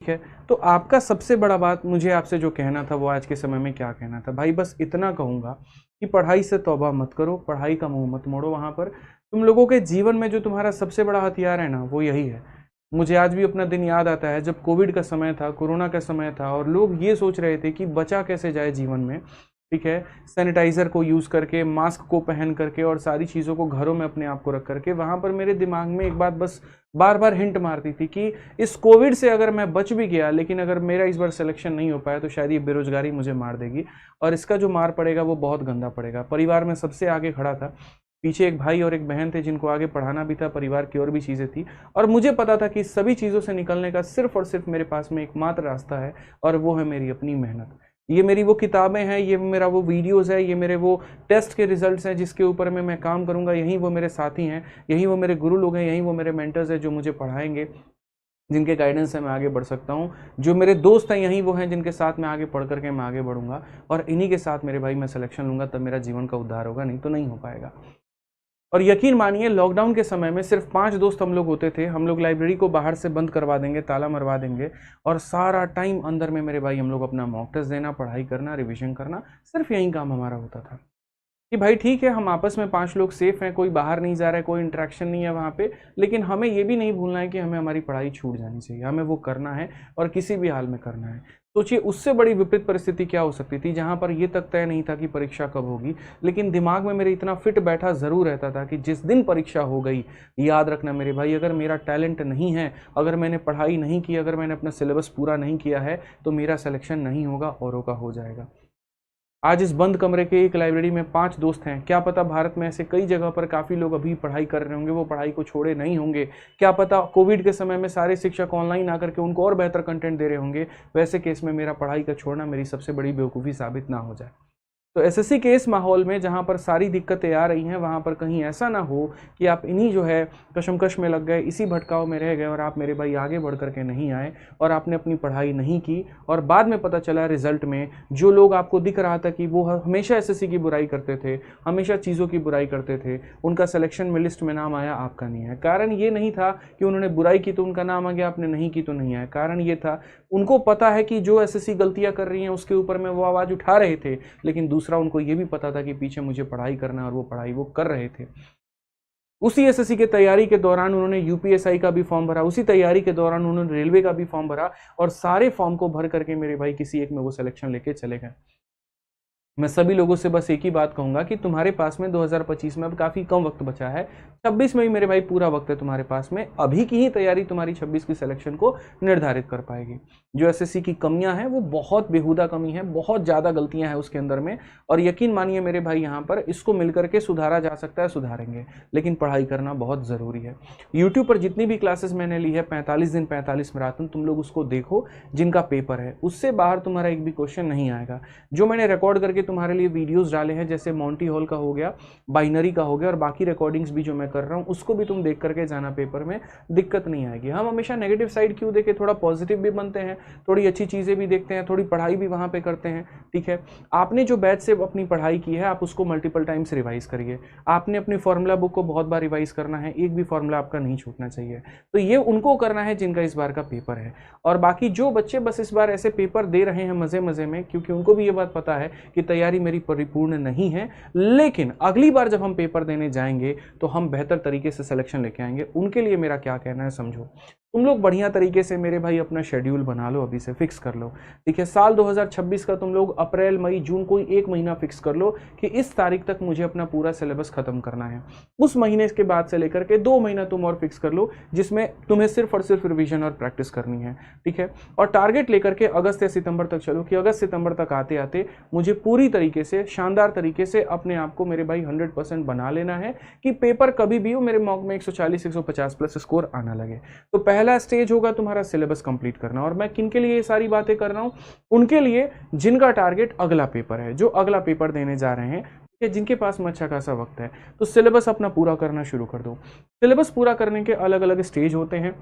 ठीक है। तो आपका सबसे बड़ा बात मुझे आपसे जो कहना था वो आज के समय में क्या कहना था भाई? बस इतना कहूँगा कि पढ़ाई से तौबा मत करो, पढ़ाई का मुंह मत मोड़ो। वहाँ पर तुम लोगों के जीवन में जो तुम्हारा सबसे बड़ा हथियार है ना, वो यही है। मुझे आज भी अपना दिन याद आता है जब कोविड का समय था, कोरोना का समय था और लोग ये सोच रहे थे कि बचा कैसे जाए जीवन में। ठीक है, सैनिटाइजर को यूज़ करके, मास्क को पहन करके और सारी चीज़ों को घरों में अपने आप को रख करके। वहाँ पर मेरे दिमाग में एक बात बस बार बार हिंट मारती थी कि इस कोविड से अगर मैं बच भी गया, लेकिन अगर मेरा इस बार सिलेक्शन नहीं हो पाया तो शायद ये बेरोजगारी मुझे मार देगी, और इसका जो मार पड़ेगा वो बहुत गंदा पड़ेगा। परिवार में सबसे आगे खड़ा था, पीछे एक भाई और एक बहन थे जिनको आगे पढ़ाना भी था, परिवार की और भी चीज़ें थी, और मुझे पता था कि सभी चीज़ों से निकलने का सिर्फ और सिर्फ मेरे पास में एकमात्र रास्ता है, और वो है मेरी अपनी मेहनत। ये मेरी वो किताबें हैं, ये मेरा वो वीडियोस है, ये मेरे वो टेस्ट के रिजल्ट्स हैं जिसके ऊपर में मैं काम करूंगा। यहीं वो मेरे साथी हैं, यहीं वो मेरे गुरु लोग हैं, यहीं वो मेरे मेंटर्स हैं जो मुझे पढ़ाएंगे, जिनके गाइडेंस से मैं आगे बढ़ सकता हूँ। जो मेरे दोस्त हैं यहीं वो हैं जिनके साथ मैं आगे पढ़ करके मैं आगे बढ़ूंगा, और इन्हीं के साथ मेरे भाई मैं सिलेक्शन लूंगा, तब मेरा जीवन का उद्धार होगा, नहीं तो नहीं हो पाएगा। और यकीन मानिए लॉकडाउन के समय में सिर्फ 5 दोस्त हम लोग होते थे। हम लोग लाइब्रेरी को बाहर से बंद करवा देंगे, ताला मरवा देंगे, और सारा टाइम अंदर में मेरे भाई हम लोग अपना मॉक टेस्ट देना, पढ़ाई करना, रिवीजन करना, सिर्फ यही काम हमारा होता था कि भाई ठीक है हम आपस में 5 लोग सेफ हैं, कोई बाहर नहीं जा रहा है, कोई इंटरेक्शन नहीं है वहाँ पे, लेकिन हमें ये भी नहीं भूलना है कि हमें हमारी पढ़ाई छूट जानी चाहिए, हमें वो करना है और किसी भी हाल में करना है। सोचिए उससे बड़ी विपरीत परिस्थिति क्या हो सकती थी, जहाँ पर ये तक तय नहीं था कि परीक्षा कब होगी, लेकिन दिमाग में मेरे इतना फिट बैठा ज़रूर रहता था कि जिस दिन परीक्षा हो गई, याद रखना मेरे भाई, अगर मेरा टैलेंट नहीं है, अगर मैंने पढ़ाई नहीं की, अगर मैंने अपना सिलेबस पूरा नहीं किया है, तो मेरा सिलेक्शन नहीं होगा, औरों का हो जाएगा। आज इस बंद कमरे के एक लाइब्रेरी में 5 दोस्त हैं, क्या पता भारत में ऐसे कई जगह पर काफ़ी लोग अभी पढ़ाई कर रहे होंगे, वो पढ़ाई को छोड़े नहीं होंगे। क्या पता कोविड के समय में सारे शिक्षक ऑनलाइन आकर के उनको और बेहतर कंटेंट दे रहे होंगे। वैसे केस में मेरा पढ़ाई का छोड़ना मेरी सबसे बड़ी बेवकूफ़ी साबित ना हो जाए। तो एसएससी के इस माहौल में जहाँ पर सारी दिक्कतें आ रही हैं, वहाँ पर कहीं ऐसा ना हो कि आप इन्हीं जो है कशमकश में लग गए, इसी भटकाव में रह गए, और आप मेरे भाई आगे बढ़ करके नहीं आए, और आपने अपनी पढ़ाई नहीं की, और बाद में पता चला रिजल्ट में जो लोग आपको दिख रहा था कि वो हमेशा एसएससी की बुराई करते थे, हमेशा चीज़ों की बुराई करते थे, उनका सिलेक्शन में लिस्ट में नाम आया, आपका नहीं है। कारण ये नहीं था कि उन्होंने बुराई की तो उनका नाम आ गया, आपने नहीं की तो नहीं आया। कारण ये था उनको पता है कि जो एसएससी गलतियां कर रही हैं उसके ऊपर में वो आवाज़ उठा रहे थे, लेकिन दूसरा उनको ये भी पता था कि पीछे मुझे पढ़ाई करना है, और वो पढ़ाई वो कर रहे थे। उसी एसएससी के तैयारी के दौरान उन्होंने यूपीएसआई का भी फॉर्म भरा, उसी तैयारी के दौरान उन्होंने रेलवे का भी फॉर्म भरा, और सारे फॉर्म को भर करके मेरे भाई किसी एक में वो सिलेक्शन लेके चले गए। मैं सभी लोगों से बस एक ही बात कहूंगा कि तुम्हारे पास में 2025 में अब काफ़ी कम वक्त बचा है। 26 में भी मेरे भाई पूरा वक्त है तुम्हारे पास में। अभी की ही तैयारी तुम्हारी 26 की सिलेक्शन को निर्धारित कर पाएगी। जो एसएससी की कमियां हैं वो बहुत बेहुदा कमी है, बहुत ज़्यादा गलतियां हैं उसके अंदर में, और यकीन मानिए मेरे भाई यहाँ पर इसको मिलकर के सुधारा जा सकता है, सुधारेंगे, लेकिन पढ़ाई करना बहुत ज़रूरी है। यूट्यूब पर जितनी भी क्लासेस मैंने ली है, 45 दिन 45 मैराथन, तुम लोग उसको देखो जिनका पेपर है, उससे बाहर तुम्हारा एक भी क्वेश्चन नहीं आएगा। जो मैंने रिकॉर्ड करके तुम्हारे लिए वीडियोस डाले हैं, जैसे मॉन्टी हॉल का हो गया, बाइनरी का हो गया, और बाकी रिकॉर्डिंग्स भी जो मैं कर रहा हूँ, उसको भी तुम देख करके जाना, पेपर में दिक्कत नहीं आएगी। हम हमेशा नेगेटिव साइड क्यों देखें, थोड़ा पॉजिटिव भी बनते हैं, थोड़ी अच्छी चीज़ें भी देखते हैं, थोड़ी पढ़ाई भी वहाँ पे करते हैं। ठीक है, आपने जो बैच से अपनी पढ़ाई की है आप उसको मल्टीपल टाइम्स रिवाइज करिए। आपने अपनी फॉर्मूला बुक को बहुत बार रिवाइज करना है, एक भी फॉर्मूला आपका नहीं छूटना चाहिए। तो ये उनको करना है जिनका इस बार का पेपर है। और बाकी जो बच्चे बस इस बार ऐसे पेपर दे रहे हैं मज़े मज़े में, क्योंकि उनको भी ये बात पता है कि तैयारी मेरी परिपूर्ण नहीं है, लेकिन अगली बार जब हम पेपर देने जाएंगे तो हम बेहतर तरीके से सिलेक्शन लेके आएंगे, उनके लिए मेरा क्या कहना है समझो। तुम लोग बढ़िया तरीके से मेरे भाई अपना शेड्यूल बना लो, अभी से फिक्स कर लो। ठीक है, साल 2026 का तुम लोग अप्रैल मई जून कोई एक महीना फिक्स कर लो कि इस तारीख तक मुझे अपना पूरा सिलेबस खत्म करना है। उस महीने के बाद से लेकर के 2 महीना तुम और फिक्स कर लो, जिसमें तुम्हें सिर्फ और सिर्फ रिवीजन और प्रैक्टिस करनी है। ठीक है, और टारगेट लेकर के अगस्त या सितंबर तक चलो कि अगस्त सितंबर तक आते आते मुझे पूरी तरीके से शानदार तरीके से अपने आप को मेरे भाई 100% बना लेना है कि पेपर कभी भी हो मेरे मॉक में 140 150 प्लस स्कोर आना लगे। तो पहला स्टेज होगा तुम्हारा सिलेबस कंप्लीट करना, और मैं किनके लिए ये सारी बातें कर रहा हूं, उनके लिए जिनका टारगेट अगला पेपर है, जो अगला पेपर देने जा रहे हैं, जिनके पास में अच्छा खासा वक्त है। तो सिलेबस अपना पूरा करना शुरू कर दो। सिलेबस पूरा करने के अलग अलग स्टेज होते हैं।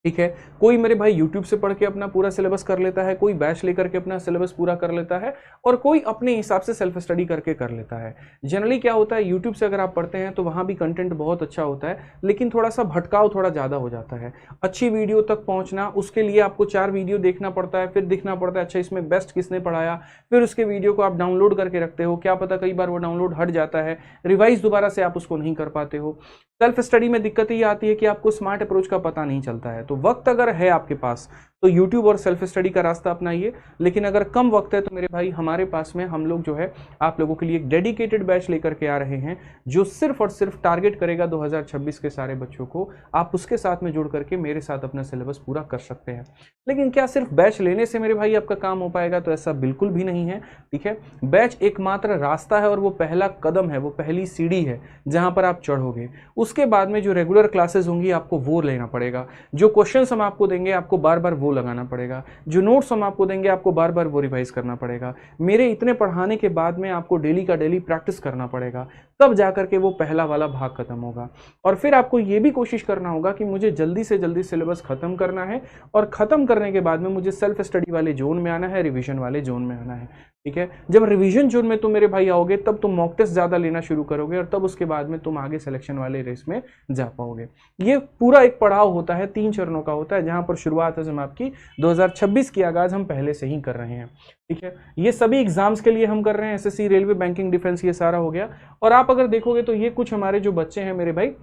ठीक है। कोई मेरे भाई यूट्यूब से पढ़ के अपना पूरा सिलेबस कर लेता है, कोई बैच लेकर के अपना सिलेबस पूरा कर लेता है, और कोई अपने हिसाब से सेल्फ स्टडी करके कर लेता है। जनरली क्या होता है, यूट्यूब से अगर आप पढ़ते हैं तो वहाँ भी कंटेंट बहुत अच्छा होता है, लेकिन थोड़ा सा भटकाव थोड़ा ज़्यादा हो जाता है। अच्छी वीडियो तक पहुँचना, उसके लिए आपको 4 वीडियो देखना पड़ता है, फिर देखना पड़ता है अच्छा इसमें बेस्ट किसने पढ़ाया, फिर उसके वीडियो को आप डाउनलोड करके रखते हो, क्या पता कई बार वो डाउनलोड हट जाता है, रिवाइज दोबारा से आप उसको नहीं कर पाते हो। सेल्फ स्टडी में दिक्कत ये आती है कि आपको स्मार्ट अप्रोच का पता नहीं चलता है। तो वक्त अगर है आपके पास तो यूट्यूब और सेल्फ स्टडी का रास्ता अपनाइए, लेकिन अगर कम वक्त है तो मेरे भाई हमारे पास में हम लोग जो है आप लोगों के लिए एक डेडिकेटेड बैच लेकर के आ रहे हैं, जो सिर्फ और सिर्फ टारगेट करेगा 2026 के सारे बच्चों को। आप उसके साथ में जुड़ करके मेरे साथ अपना सिलेबस पूरा कर सकते हैं। लेकिन क्या सिर्फ बैच लेने से मेरे भाई आपका काम हो पाएगा? तो ऐसा बिल्कुल भी नहीं है। ठीक है, बैच एकमात्र रास्ता है और वो पहला कदम है, वो पहली सीढ़ी है जहां पर आप चढ़ोगे। उसके बाद में जो रेगुलर क्लासेस होंगी आपको वो लेना पड़ेगा, जो क्वेश्चंस हम आपको देंगे आपको बार बार वो लगाना पड़ेगा, जो नोट्स हम आपको देंगे आपको बार बार वो रिवाइज करना पड़ेगा। मेरे इतने पढ़ाने के बाद में आपको डेली का डेली प्रैक्टिस करना पड़ेगा, तब जाकर के वो पहला वाला भाग खत्म होगा। और फिर आपको ये भी कोशिश करना होगा कि मुझे जल्दी से जल्दी सिलेबस खत्म करना है, और खत्म करने के बाद में मुझे सेल्फ स्टडी वाले जोन में आना है, रिवीजन वाले जोन में आना है। ठीक है, जब रिवीजन जोन में तुम मेरे भाई आओगे तब तुम मॉक टेस्ट ज्यादा लेना शुरू करोगे, और तब उसके बाद में तुम आगे सिलेक्शन वाले रेस में जा पाओगे। ये पूरा एक पड़ाव होता है, 3 चरणों का होता है, जहां पर शुरुआत है हम आपकी 2026 की आगाज हम पहले से ही कर रहे हैं। ठीक है, ये सभी एग्जाम्स के लिए हम कर रहे हैं, एसएससी, रेलवे, बैंकिंग, डिफेंस, ये सारा हो गया। और आप अगर देखोगे तो ये कुछ हमारे जो बच्चे हैं मेरे भाई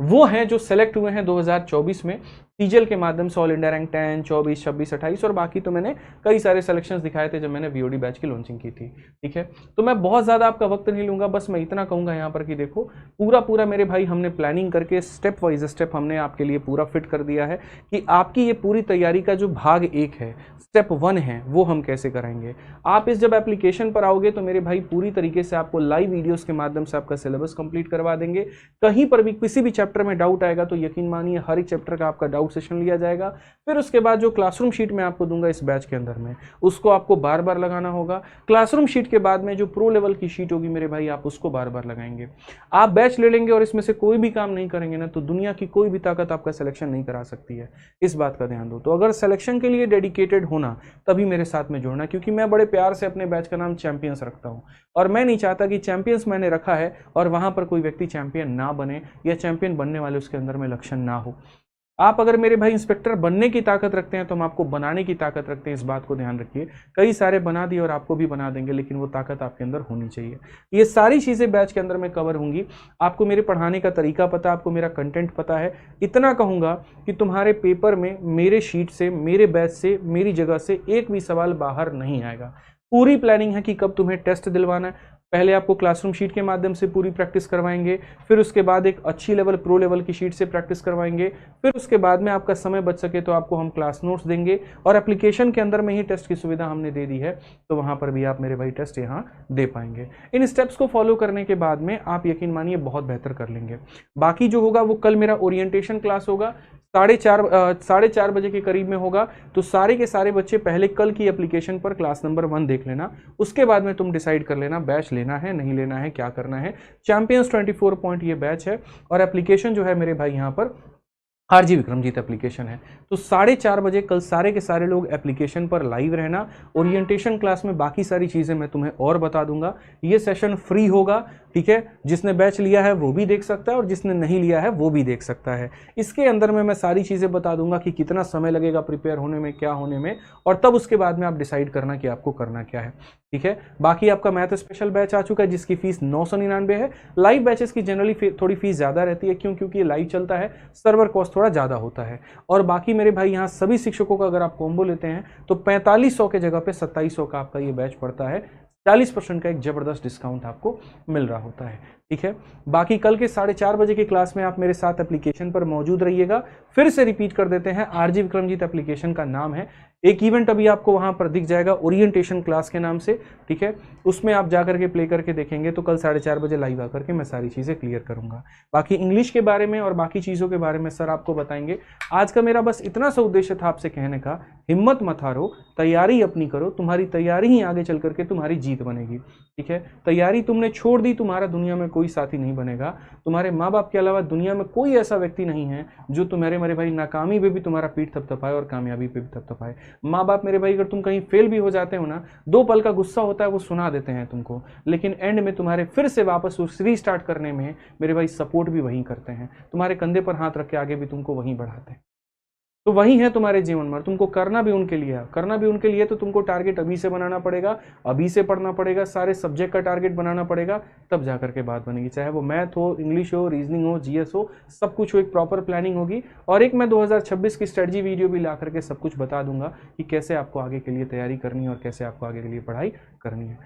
वो हैं जो सेलेक्ट हुए हैं 2024 में सीजीएल के माध्यम से, ऑल इंडिया रैंक 10, 24, 26, 28, और बाकी तो मैंने कई सारे सिलेक्शंस दिखाए थे जब मैंने वीओडी बैच की लॉन्चिंग की थी। ठीक है, तो मैं बहुत ज़्यादा आपका वक्त नहीं लूँगा, बस मैं इतना कहूँगा यहाँ पर कि देखो पूरा मेरे भाई हमने प्लानिंग करके स्टेप वाइज स्टेप हमने आपके लिए पूरा फिट कर दिया है कि आपकी ये पूरी तैयारी का जो भाग 1 है, स्टेप 1 है, वो हम कैसे कराएंगे। आप इस जब एप्लीकेशन पर आओगे तो मेरे भाई पूरी तरीके से आपको लाइव वीडियोज़ के माध्यम से आपका सिलेबस कंप्लीट करवा देंगे। कहीं पर भी किसी भी चैप्टर में डाउट आएगा तो यकीन मानिए हर एक चैप्टर का आपका डाउट सेशन लिया जाएगा। फिर उसके बाद जो क्लासरूम शीट मैं आपको दूंगा इस बैच के अंदर में, उसको आपको बार बार लगाना होगा। क्लासरूम शीट के बाद में जो प्रो लेवल की शीट होगी मेरे भाई, आप उसको बार बार लगाएंगे। आप बैच ले लेंगे और इसमें से कोई भी काम नहीं करेंगे ना, तो दुनिया की कोई भी ताकत आपका सिलेक्शन नहीं करा सकती है, इस बात का ध्यान दो। तो अगर सिलेक्शन के लिए डेडिकेटेड होना तभी मेरे साथ में जुड़ना, क्योंकि मैं बड़े प्यार से अपने बैच का नाम चैंपियंस रखता हूँ, और मैं नहीं चाहता कि चैंपियंस मैंने रखा है और वहां पर कोई व्यक्ति चैंपियन ना बने, या चैंपियन बनने वाले उसके अंदर में लक्षण ना हो। आप अगर मेरे भाई इंस्पेक्टर बनने की ताकत रखते हैं तो हम आपको बनाने की ताकत रखते हैं, इस बात को ध्यान रखिए। कई सारे बना दिए और आपको भी बना देंगे, लेकिन वो ताकत आपके अंदर होनी चाहिए। ये सारी चीज़ें बैच के अंदर में कवर होंगी। आपको मेरे पढ़ाने का तरीका पता, आपको मेरा कंटेंट पता है। इतना कहूँगा कि तुम्हारे पेपर में मेरे शीट से, मेरे बैच से, मेरी जगह से एक भी सवाल बाहर नहीं आएगा। पूरी प्लानिंग है कि कब तुम्हें टेस्ट दिलवाना है। पहले आपको क्लासरूम शीट के माध्यम से पूरी प्रैक्टिस करवाएंगे, फिर उसके बाद एक अच्छी लेवल प्रो लेवल की शीट से प्रैक्टिस करवाएंगे, फिर उसके बाद में आपका समय बच सके तो आपको हम क्लास नोट्स देंगे, और एप्लीकेशन के अंदर में ही टेस्ट की सुविधा हमने दे दी है, तो वहां पर भी आप मेरे भाई टेस्ट यहाँ दे पाएंगे। इन स्टेप्स को फॉलो करने के बाद में आप यकीन मानिए बहुत बेहतर कर लेंगे। बाकी जो होगा वो कल मेरा ओरिएंटेशन क्लास होगा, 4:30 बजे के करीब में होगा। तो सारे के सारे बच्चे पहले कल की एप्लीकेशन पर क्लास नंबर 1 देख लेना, उसके बाद में तुम डिसाइड कर लेना बैच लेना है नहीं लेना है, क्या करना है। चैंपियंस 24 पॉइंट ये बैच है, और एप्लीकेशन जो है मेरे भाई यहाँ पर आरजी विक्रमजीत एप्लीकेशन है। तो 4:30 बजे कल सारे के सारे लोग एप्लीकेशन पर लाइव रहना। ओरिएंटेशन क्लास में बाकी सारी चीज़ें मैं तुम्हें और बता दूंगा। ये सेशन फ्री होगा, ठीक है। जिसने बैच लिया है वो भी देख सकता है और जिसने नहीं लिया है वो भी देख सकता है। इसके अंदर में मैं सारी चीज़ें बता दूंगा कि कितना समय लगेगा प्रिपेयर होने में, क्या होने में, और तब उसके बाद में आप डिसाइड करना कि आपको करना क्या है, ठीक है। बाकी आपका मैथ स्पेशल बैच आ चुका है जिसकी फीस 999 है। लाइव बैचेस की जनरली थोड़ी फीस ज़्यादा रहती है, क्योंकि ये लाइव चलता है, सर्वर कॉस्ट थोड़ा ज़्यादा होता है। और बाकी मेरे भाई यहाँ सभी शिक्षकों का अगर आप कॉम्बो लेते हैं तो 4500 के जगह पे 2700 का आपका ये बैच पड़ता है। 40% का एक जबरदस्त डिस्काउंट आपको मिल रहा होता है, ठीक है। बाकी कल के 4:30 बजे की क्लास में आप मेरे साथ एप्लीकेशन पर मौजूद रहिएगा। फिर से रिपीट कर देते हैं, आरजी विक्रमजीत एप्लीकेशन का नाम है। एक इवेंट अभी आपको वहां पर दिख जाएगा ओरिएंटेशन क्लास के नाम से, ठीक है। उसमें आप जाकर के प्ले करके देखेंगे तो कल 4:30 बजे लाइव आकर के मैं सारी चीज़ें क्लियर करूंगा। बाकी इंग्लिश के बारे में और बाकी चीज़ों के बारे में सर आपको बताएंगे। आज का मेरा बस इतना सा उद्देश्य था आपसे कहने का, हिम्मत मत हारो, तैयारी अपनी करो। तुम्हारी तैयारी ही आगे चल करके तुम्हारी जीत बनेगी, ठीक है। तैयारी तुमने छोड़ दी, तुम्हारा दुनिया में कोई साथी नहीं बनेगा। तुम्हारे माँ बाप के अलावा दुनिया में कोई ऐसा व्यक्ति नहीं है जो तुम्हारे मेरे भाई नाकामी पे भी तुम्हारा पीठ थपथपाए और कामयाबी पे भी थपथपाए। माँ बाप मेरे भाई अगर तुम कहीं फेल भी हो जाते हो ना, 2 पल का गुस्सा होता है वो सुना देते हैं तुमको, लेकिन एंड में तुम्हारे फिर से वापस उस रीस्टार्ट करने में मेरे भाई सपोर्ट भी वहीं करते हैं, तुम्हारे कंधे पर हाथ रख के आगे भी तुमको वहीं बढ़ाते हैं। तो वही है तुम्हारे जीवन में, तुमको करना भी उनके लिए है। करना भी उनके लिए तो तुमको टारगेट अभी से बनाना पड़ेगा, अभी से पढ़ना पड़ेगा, सारे सब्जेक्ट का टारगेट बनाना पड़ेगा, तब जाकर के बात बनेगी। चाहे वो मैथ हो, इंग्लिश हो, रीजनिंग हो, जीएस हो, सब कुछ हो, एक प्रॉपर प्लानिंग होगी। और एक मैं 2026 की स्ट्रेटजी वीडियो भी ला करके सब कुछ बता दूंगा कि कैसे आपको आगे के लिए तैयारी करनी है और कैसे आपको आगे के लिए पढ़ाई करनी है।